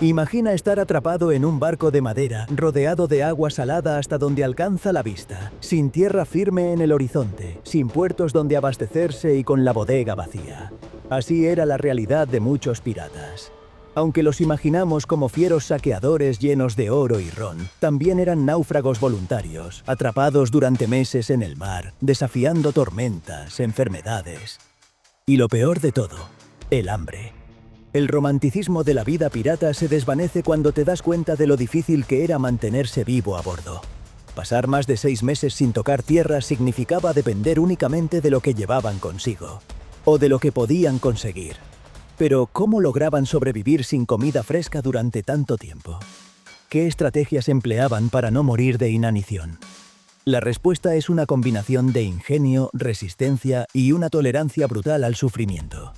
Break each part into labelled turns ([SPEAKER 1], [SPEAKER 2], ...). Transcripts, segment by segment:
[SPEAKER 1] Imagina estar atrapado en un barco de madera, rodeado de agua salada hasta donde alcanza la vista, sin tierra firme en el horizonte, sin puertos donde abastecerse y con la bodega vacía. Así era la realidad de muchos piratas. Aunque los imaginamos como fieros saqueadores llenos de oro y ron, también eran náufragos voluntarios, atrapados durante meses en el mar, desafiando tormentas, enfermedades. Y lo peor de todo, el hambre. El romanticismo de la vida pirata se desvanece cuando te das cuenta de lo difícil que era mantenerse vivo a bordo. Pasar más de 6 meses sin tocar tierra significaba depender únicamente de lo que llevaban consigo, o de lo que podían conseguir. Pero, ¿cómo lograban sobrevivir sin comida fresca durante tanto tiempo? ¿Qué estrategias empleaban para no morir de inanición? La respuesta es una combinación de ingenio, resistencia y una tolerancia brutal al sufrimiento.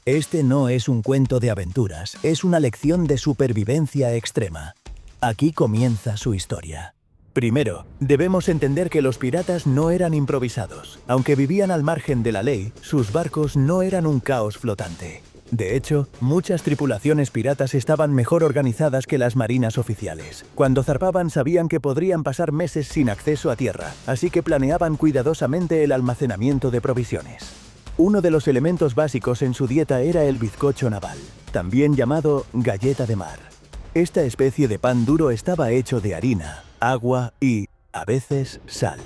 [SPEAKER 1] Este no es un cuento de aventuras, es una lección de supervivencia extrema. Aquí comienza su historia. Primero, debemos entender que los piratas no eran improvisados. Aunque vivían al margen de la ley, sus barcos no eran un caos flotante. De hecho, muchas tripulaciones piratas estaban mejor organizadas que las marinas oficiales. Cuando zarpaban sabían que podrían pasar meses sin acceso a tierra, así que planeaban cuidadosamente el almacenamiento de provisiones. Uno de los elementos básicos en su dieta era el bizcocho naval, también llamado galleta de mar. Esta especie de pan duro estaba hecho de harina, agua y, a veces, sal.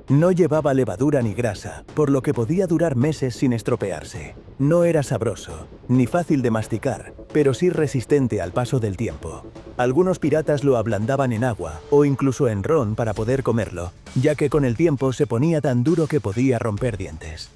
[SPEAKER 1] No llevaba levadura ni grasa, por lo que podía durar meses sin estropearse. No era sabroso, ni fácil de masticar, pero sí resistente al paso del tiempo. Algunos piratas lo ablandaban en agua o incluso en ron para poder comerlo, ya que con el tiempo se ponía tan duro que podía romper dientes.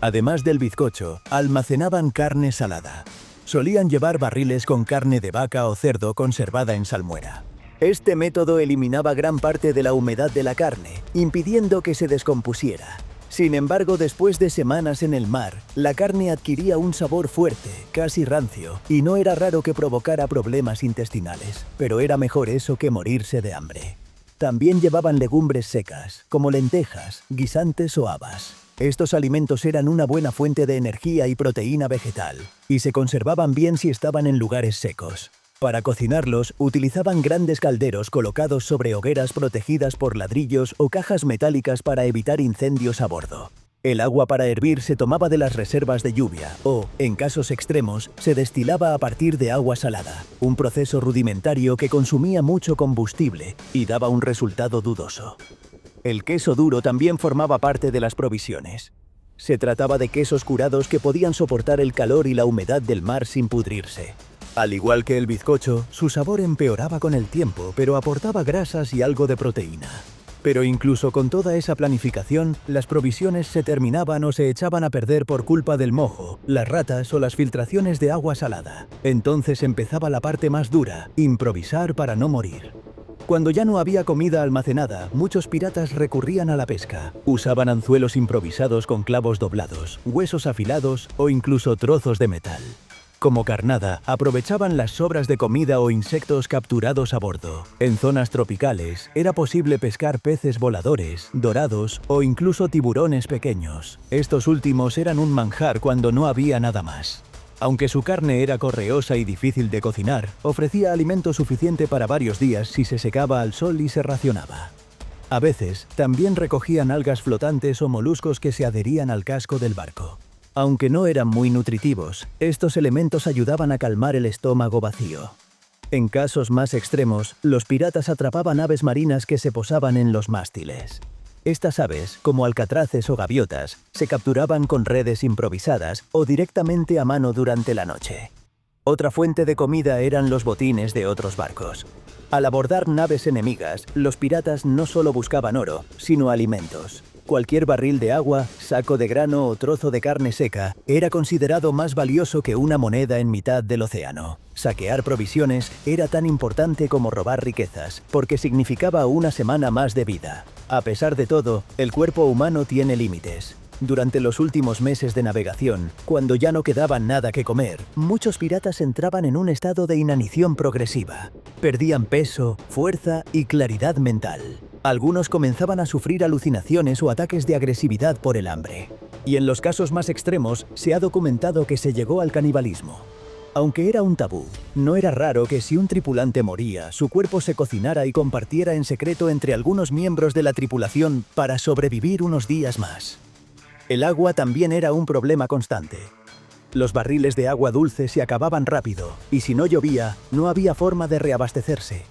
[SPEAKER 1] Además del bizcocho, almacenaban carne salada. Solían llevar barriles con carne de vaca o cerdo conservada en salmuera. Este método eliminaba gran parte de la humedad de la carne, impidiendo que se descompusiera. Sin embargo, después de semanas en el mar, la carne adquiría un sabor fuerte, casi rancio, y no era raro que provocara problemas intestinales, pero era mejor eso que morirse de hambre. También llevaban legumbres secas, como lentejas, guisantes o habas. Estos alimentos eran una buena fuente de energía y proteína vegetal, y se conservaban bien si estaban en lugares secos. Para cocinarlos, utilizaban grandes calderos colocados sobre hogueras protegidas por ladrillos o cajas metálicas para evitar incendios a bordo. El agua para hervir se tomaba de las reservas de lluvia o, en casos extremos, se destilaba a partir de agua salada, un proceso rudimentario que consumía mucho combustible y daba un resultado dudoso. El queso duro también formaba parte de las provisiones. Se trataba de quesos curados que podían soportar el calor y la humedad del mar sin pudrirse. Al igual que el bizcocho, su sabor empeoraba con el tiempo, pero aportaba grasas y algo de proteína. Pero incluso con toda esa planificación, las provisiones se terminaban o se echaban a perder por culpa del mojo, las ratas o las filtraciones de agua salada. Entonces empezaba la parte más dura, improvisar para no morir. Cuando ya no había comida almacenada, muchos piratas recurrían a la pesca. Usaban anzuelos improvisados con clavos doblados, huesos afilados o incluso trozos de metal. Como carnada, aprovechaban las sobras de comida o insectos capturados a bordo. En zonas tropicales, era posible pescar peces voladores, dorados o incluso tiburones pequeños. Estos últimos eran un manjar cuando no había nada más. Aunque su carne era correosa y difícil de cocinar, ofrecía alimento suficiente para varios días si se secaba al sol y se racionaba. A veces, también recogían algas flotantes o moluscos que se adherían al casco del barco. Aunque no eran muy nutritivos, estos elementos ayudaban a calmar el estómago vacío. En casos más extremos, los piratas atrapaban aves marinas que se posaban en los mástiles. Estas aves, como alcatraces o gaviotas, se capturaban con redes improvisadas o directamente a mano durante la noche. Otra fuente de comida eran los botines de otros barcos. Al abordar naves enemigas, los piratas no solo buscaban oro, sino alimentos. Cualquier barril de agua, saco de grano o trozo de carne seca era considerado más valioso que una moneda en mitad del océano. Saquear provisiones era tan importante como robar riquezas, porque significaba una semana más de vida. A pesar de todo, el cuerpo humano tiene límites. Durante los últimos meses de navegación, cuando ya no quedaba nada que comer, muchos piratas entraban en un estado de inanición progresiva. Perdían peso, fuerza y claridad mental. Algunos comenzaban a sufrir alucinaciones o ataques de agresividad por el hambre. Y en los casos más extremos, se ha documentado que se llegó al canibalismo. Aunque era un tabú, no era raro que si un tripulante moría, su cuerpo se cocinara y compartiera en secreto entre algunos miembros de la tripulación para sobrevivir unos días más. El agua también era un problema constante. Los barriles de agua dulce se acababan rápido, y si no llovía, no había forma de reabastecerse.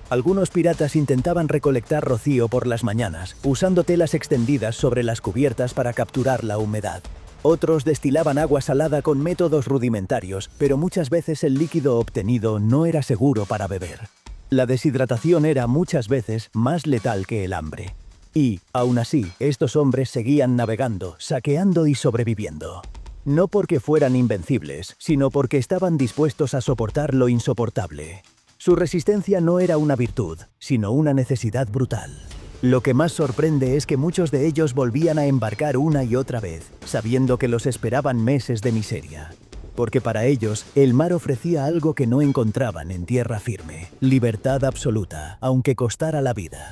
[SPEAKER 1] Algunos piratas intentaban recolectar rocío por las mañanas, usando telas extendidas sobre las cubiertas para capturar la humedad. Otros destilaban agua salada con métodos rudimentarios, pero muchas veces el líquido obtenido no era seguro para beber. La deshidratación era muchas veces más letal que el hambre. Y, aún así, estos hombres seguían navegando, saqueando y sobreviviendo. No porque fueran invencibles, sino porque estaban dispuestos a soportar lo insoportable. Su resistencia no era una virtud, sino una necesidad brutal. Lo que más sorprende es que muchos de ellos volvían a embarcar una y otra vez, sabiendo que los esperaban meses de miseria. Porque para ellos, el mar ofrecía algo que no encontraban en tierra firme: libertad absoluta, aunque costara la vida.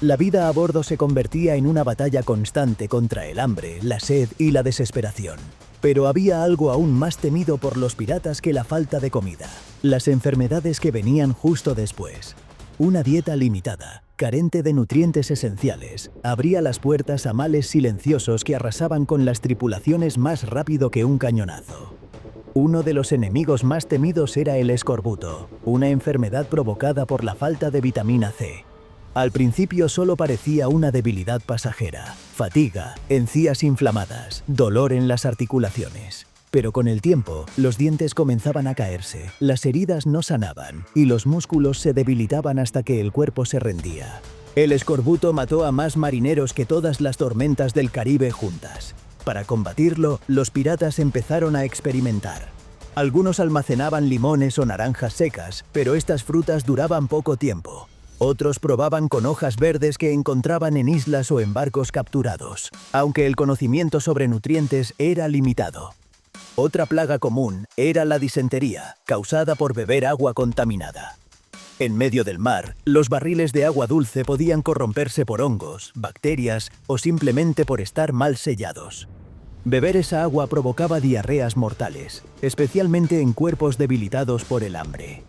[SPEAKER 1] La vida a bordo se convertía en una batalla constante contra el hambre, la sed y la desesperación. Pero había algo aún más temido por los piratas que la falta de comida: las enfermedades que venían justo después. Una dieta limitada, carente de nutrientes esenciales, abría las puertas a males silenciosos que arrasaban con las tripulaciones más rápido que un cañonazo. Uno de los enemigos más temidos era el escorbuto, una enfermedad provocada por la falta de vitamina C. Al principio solo parecía una debilidad pasajera: fatiga, encías inflamadas, dolor en las articulaciones. Pero con el tiempo, los dientes comenzaban a caerse, las heridas no sanaban y los músculos se debilitaban hasta que el cuerpo se rendía. El escorbuto mató a más marineros que todas las tormentas del Caribe juntas. Para combatirlo, los piratas empezaron a experimentar. Algunos almacenaban limones o naranjas secas, pero estas frutas duraban poco tiempo. Otros probaban con hojas verdes que encontraban en islas o en barcos capturados, aunque el conocimiento sobre nutrientes era limitado. Otra plaga común era la disentería, causada por beber agua contaminada. En medio del mar, los barriles de agua dulce podían corromperse por hongos, bacterias o simplemente por estar mal sellados. Beber esa agua provocaba diarreas mortales, especialmente en cuerpos debilitados por el hambre.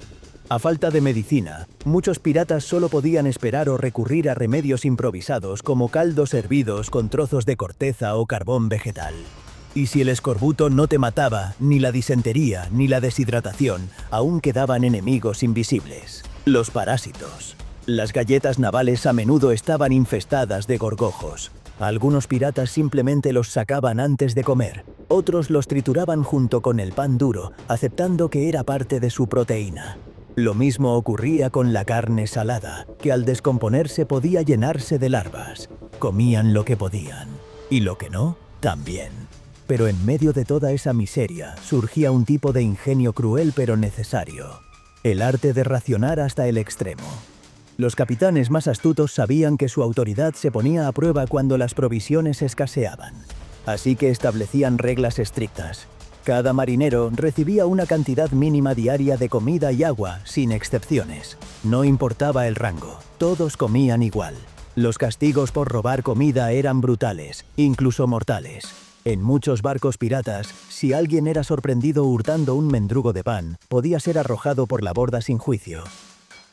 [SPEAKER 1] A falta de medicina, muchos piratas solo podían esperar o recurrir a remedios improvisados como caldos hervidos con trozos de corteza o carbón vegetal. Y si el escorbuto no te mataba, ni la disentería ni la deshidratación, aún quedaban enemigos invisibles: los parásitos. Las galletas navales a menudo estaban infestadas de gorgojos. Algunos piratas simplemente los sacaban antes de comer, otros los trituraban junto con el pan duro, aceptando que era parte de su proteína. Lo mismo ocurría con la carne salada, que al descomponerse podía llenarse de larvas. Comían lo que podían, y lo que no, también. Pero en medio de toda esa miseria surgía un tipo de ingenio cruel pero necesario: el arte de racionar hasta el extremo. Los capitanes más astutos sabían que su autoridad se ponía a prueba cuando las provisiones escaseaban. Así que establecían reglas estrictas. Cada marinero recibía una cantidad mínima diaria de comida y agua, sin excepciones. No importaba el rango, todos comían igual. Los castigos por robar comida eran brutales, incluso mortales. En muchos barcos piratas, si alguien era sorprendido hurtando un mendrugo de pan, podía ser arrojado por la borda sin juicio.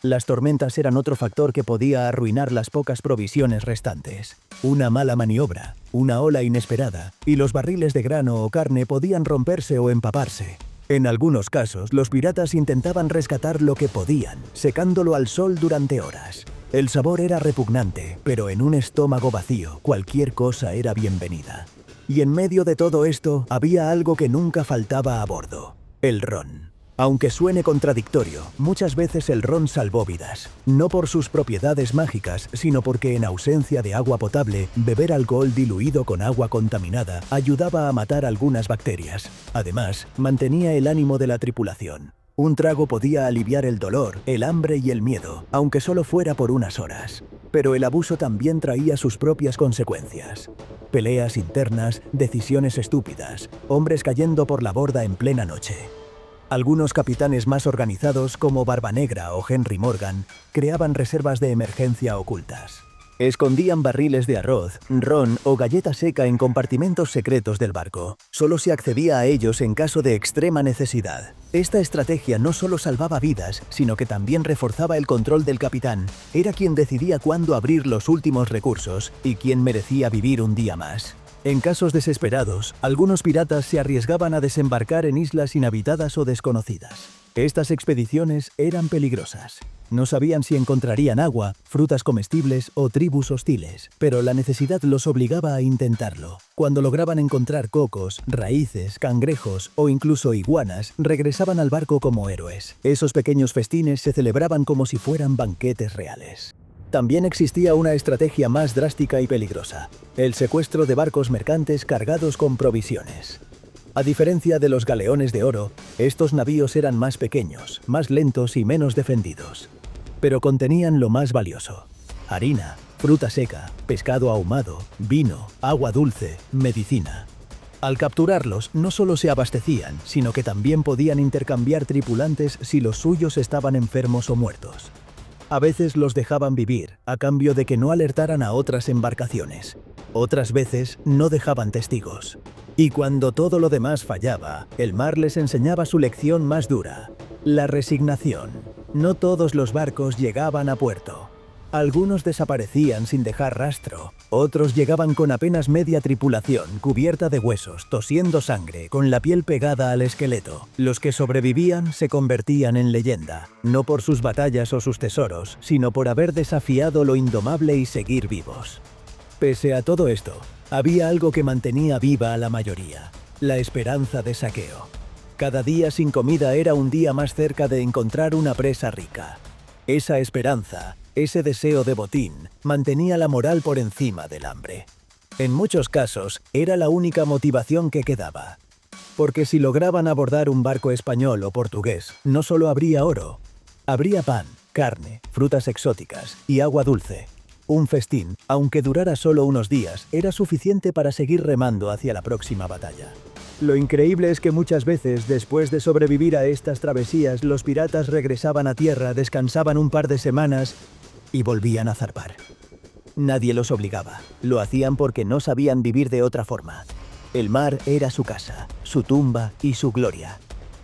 [SPEAKER 1] Las tormentas eran otro factor que podía arruinar las pocas provisiones restantes. Una mala maniobra, una ola inesperada, y los barriles de grano o carne podían romperse o empaparse. En algunos casos, los piratas intentaban rescatar lo que podían, secándolo al sol durante horas. El sabor era repugnante, pero en un estómago vacío, cualquier cosa era bienvenida. Y en medio de todo esto, había algo que nunca faltaba a bordo: el ron. Aunque suene contradictorio, muchas veces el ron salvó vidas, no por sus propiedades mágicas, sino porque en ausencia de agua potable, beber alcohol diluido con agua contaminada ayudaba a matar algunas bacterias. Además, mantenía el ánimo de la tripulación. Un trago podía aliviar el dolor, el hambre y el miedo, aunque solo fuera por unas horas. Pero el abuso también traía sus propias consecuencias: peleas internas, decisiones estúpidas, hombres cayendo por la borda en plena noche. Algunos capitanes más organizados, como Barbanegra o Henry Morgan, creaban reservas de emergencia ocultas. Escondían barriles de arroz, ron o galleta seca en compartimentos secretos del barco. Solo se accedía a ellos en caso de extrema necesidad. Esta estrategia no solo salvaba vidas, sino que también reforzaba el control del capitán. Era quien decidía cuándo abrir los últimos recursos y quién merecía vivir un día más. En casos desesperados, algunos piratas se arriesgaban a desembarcar en islas inhabitadas o desconocidas. Estas expediciones eran peligrosas. No sabían si encontrarían agua, frutas comestibles o tribus hostiles, pero la necesidad los obligaba a intentarlo. Cuando lograban encontrar cocos, raíces, cangrejos o incluso iguanas, regresaban al barco como héroes. Esos pequeños festines se celebraban como si fueran banquetes reales. También existía una estrategia más drástica y peligrosa: el secuestro de barcos mercantes cargados con provisiones. A diferencia de los galeones de oro, estos navíos eran más pequeños, más lentos y menos defendidos. Pero contenían lo más valioso: harina, fruta seca, pescado ahumado, vino, agua dulce, medicina. Al capturarlos, no solo se abastecían, sino que también podían intercambiar tripulantes si los suyos estaban enfermos o muertos. A veces los dejaban vivir, a cambio de que no alertaran a otras embarcaciones. Otras veces no dejaban testigos. Y cuando todo lo demás fallaba, el mar les enseñaba su lección más dura: la resignación. No todos los barcos llegaban a puerto. Algunos desaparecían sin dejar rastro. Otros llegaban con apenas media tripulación, cubierta de huesos, tosiendo sangre, con la piel pegada al esqueleto. Los que sobrevivían se convertían en leyenda, no por sus batallas o sus tesoros, sino por haber desafiado lo indomable y seguir vivos. Pese a todo esto, había algo que mantenía viva a la mayoría: la esperanza de saqueo. Cada día sin comida era un día más cerca de encontrar una presa rica. Esa esperanza, ese deseo de botín, mantenía la moral por encima del hambre. En muchos casos, era la única motivación que quedaba. Porque si lograban abordar un barco español o portugués, no solo habría oro, habría pan, carne, frutas exóticas y agua dulce. Un festín, aunque durara solo unos días, era suficiente para seguir remando hacia la próxima batalla. Lo increíble es que muchas veces, después de sobrevivir a estas travesías, los piratas regresaban a tierra, descansaban un par de semanas y volvían a zarpar. Nadie los obligaba, lo hacían porque no sabían vivir de otra forma. El mar era su casa, su tumba y su gloria.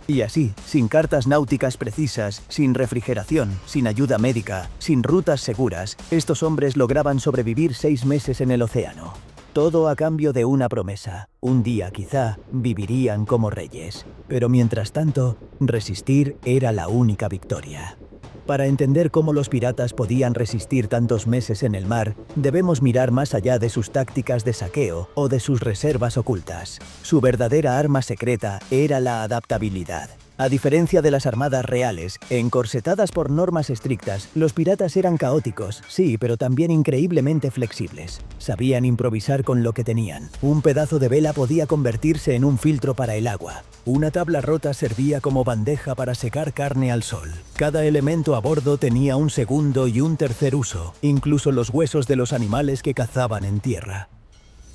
[SPEAKER 1] Y así, sin cartas náuticas precisas, sin refrigeración, sin ayuda médica, sin rutas seguras, estos hombres lograban sobrevivir 6 meses en el océano. Todo a cambio de una promesa: un día quizá vivirían como reyes. Pero mientras tanto, resistir era la única victoria. Para entender cómo los piratas podían resistir tantos meses en el mar, debemos mirar más allá de sus tácticas de saqueo o de sus reservas ocultas. Su verdadera arma secreta era la adaptabilidad. A diferencia de las armadas reales, encorsetadas por normas estrictas, los piratas eran caóticos, sí, pero también increíblemente flexibles. Sabían improvisar con lo que tenían. Un pedazo de vela podía convertirse en un filtro para el agua. Una tabla rota servía como bandeja para secar carne al sol. Cada elemento a bordo tenía un segundo y un tercer uso, incluso los huesos de los animales que cazaban en tierra.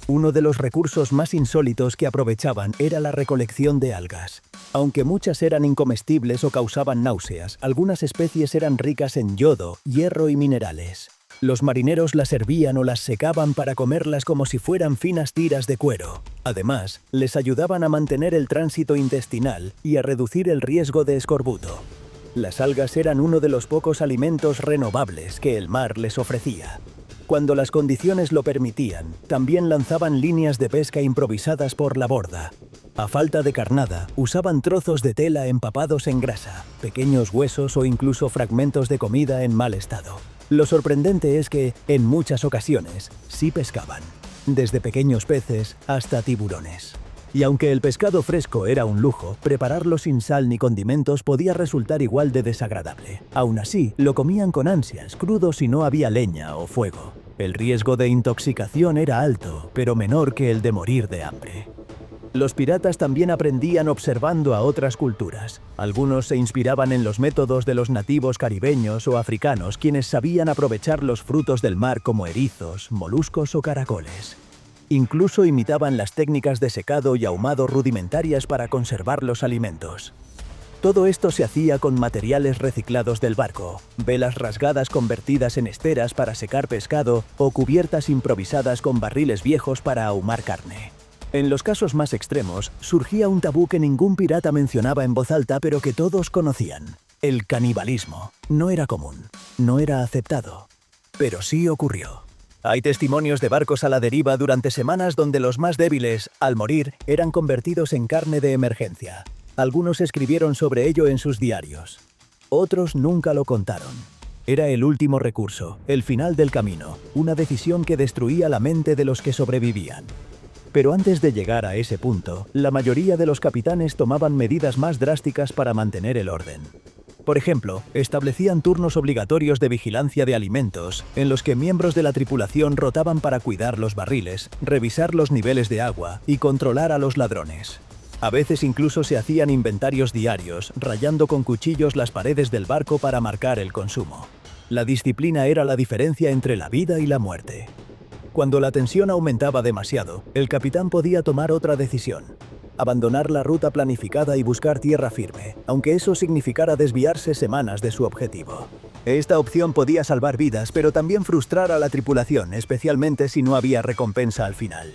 [SPEAKER 1] Uno de los recursos más insólitos que aprovechaban era la recolección de algas. Aunque muchas eran incomestibles o causaban náuseas, algunas especies eran ricas en yodo, hierro y minerales. Los marineros las hervían o las secaban para comerlas como si fueran finas tiras de cuero. Además, les ayudaban a mantener el tránsito intestinal y a reducir el riesgo de escorbuto. Las algas eran uno de los pocos alimentos renovables que el mar les ofrecía. Cuando las condiciones lo permitían, también lanzaban líneas de pesca improvisadas por la borda. A falta de carnada, usaban trozos de tela empapados en grasa, pequeños huesos o incluso fragmentos de comida en mal estado. Lo sorprendente es que, en muchas ocasiones, sí pescaban, desde pequeños peces hasta tiburones. Y aunque el pescado fresco era un lujo, prepararlo sin sal ni condimentos podía resultar igual de desagradable. Aún así, lo comían con ansias, crudo si no había leña o fuego. El riesgo de intoxicación era alto, pero menor que el de morir de hambre. Los piratas también aprendían observando a otras culturas. Algunos se inspiraban en los métodos de los nativos caribeños o africanos, quienes sabían aprovechar los frutos del mar como erizos, moluscos o caracoles. Incluso imitaban las técnicas de secado y ahumado rudimentarias para conservar los alimentos. Todo esto se hacía con materiales reciclados del barco, velas rasgadas convertidas en esteras para secar pescado o cubiertas improvisadas con barriles viejos para ahumar carne. En los casos más extremos, surgía un tabú que ningún pirata mencionaba en voz alta pero que todos conocían. El canibalismo. No era común, no era aceptado, pero sí ocurrió. Hay testimonios de barcos a la deriva durante semanas donde los más débiles, al morir, eran convertidos en carne de emergencia. Algunos escribieron sobre ello en sus diarios. Otros nunca lo contaron. Era el último recurso, el final del camino, una decisión que destruía la mente de los que sobrevivían. Pero antes de llegar a ese punto, la mayoría de los capitanes tomaban medidas más drásticas para mantener el orden. Por ejemplo, establecían turnos obligatorios de vigilancia de alimentos, en los que miembros de la tripulación rotaban para cuidar los barriles, revisar los niveles de agua y controlar a los ladrones. A veces incluso se hacían inventarios diarios, rayando con cuchillos las paredes del barco para marcar el consumo. La disciplina era la diferencia entre la vida y la muerte. Cuando la tensión aumentaba demasiado, el capitán podía tomar otra decisión: abandonar la ruta planificada y buscar tierra firme, aunque eso significara desviarse semanas de su objetivo. Esta opción podía salvar vidas, pero también frustrar a la tripulación, especialmente si no había recompensa al final.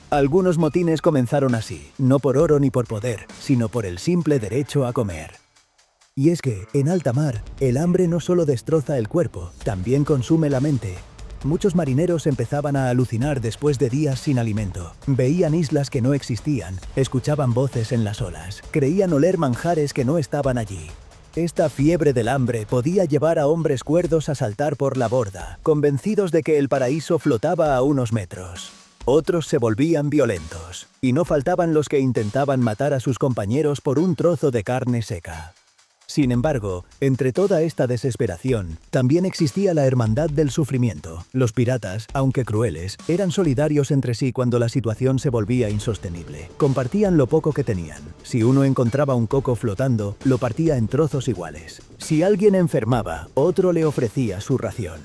[SPEAKER 1] Algunos motines comenzaron así, no por oro ni por poder, sino por el simple derecho a comer. Y es que, en alta mar, el hambre no solo destroza el cuerpo, también consume la mente. Muchos marineros empezaban a alucinar después de días sin alimento. Veían islas que no existían, escuchaban voces en las olas, creían oler manjares que no estaban allí. Esta fiebre del hambre podía llevar a hombres cuerdos a saltar por la borda, convencidos de que el paraíso flotaba a unos metros. Otros se volvían violentos, y no faltaban los que intentaban matar a sus compañeros por un trozo de carne seca. Sin embargo, entre toda esta desesperación, también existía la hermandad del sufrimiento. Los piratas, aunque crueles, eran solidarios entre sí cuando la situación se volvía insostenible. Compartían lo poco que tenían. Si uno encontraba un coco flotando, lo partía en trozos iguales. Si alguien enfermaba, otro le ofrecía su ración.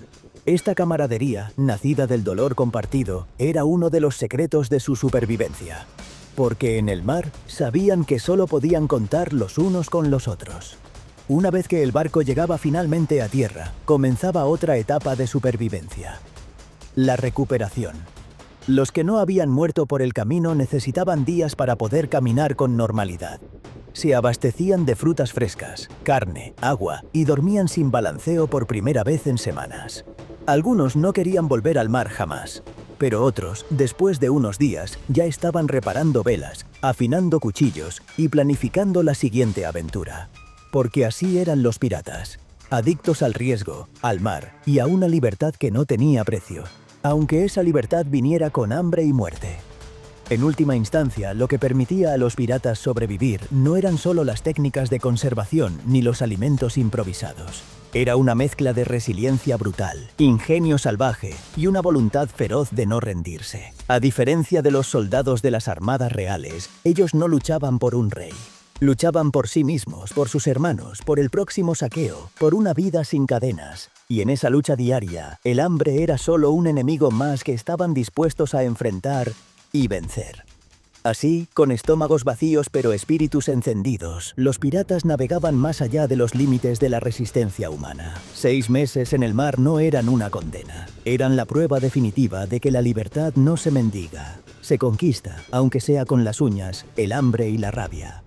[SPEAKER 1] Esta camaradería, nacida del dolor compartido, era uno de los secretos de su supervivencia. Porque en el mar sabían que solo podían contar los unos con los otros. Una vez que el barco llegaba finalmente a tierra, comenzaba otra etapa de supervivencia: la recuperación. Los que no habían muerto por el camino necesitaban días para poder caminar con normalidad. Se abastecían de frutas frescas, carne, agua y dormían sin balanceo por primera vez en semanas. Algunos no querían volver al mar jamás, pero otros, después de unos días, ya estaban reparando velas, afinando cuchillos y planificando la siguiente aventura. Porque así eran los piratas, adictos al riesgo, al mar y a una libertad que no tenía precio, aunque esa libertad viniera con hambre y muerte. En última instancia, lo que permitía a los piratas sobrevivir no eran solo las técnicas de conservación ni los alimentos improvisados. Era una mezcla de resiliencia brutal, ingenio salvaje y una voluntad feroz de no rendirse. A diferencia de los soldados de las armadas reales, ellos no luchaban por un rey. Luchaban por sí mismos, por sus hermanos, por el próximo saqueo, por una vida sin cadenas. Y en esa lucha diaria, el hambre era solo un enemigo más que estaban dispuestos a enfrentar y vencer. Así, con estómagos vacíos pero espíritus encendidos, los piratas navegaban más allá de los límites de la resistencia humana. 6 meses en el mar no eran una condena. Eran la prueba definitiva de que la libertad no se mendiga. Se conquista, aunque sea con las uñas, el hambre y la rabia.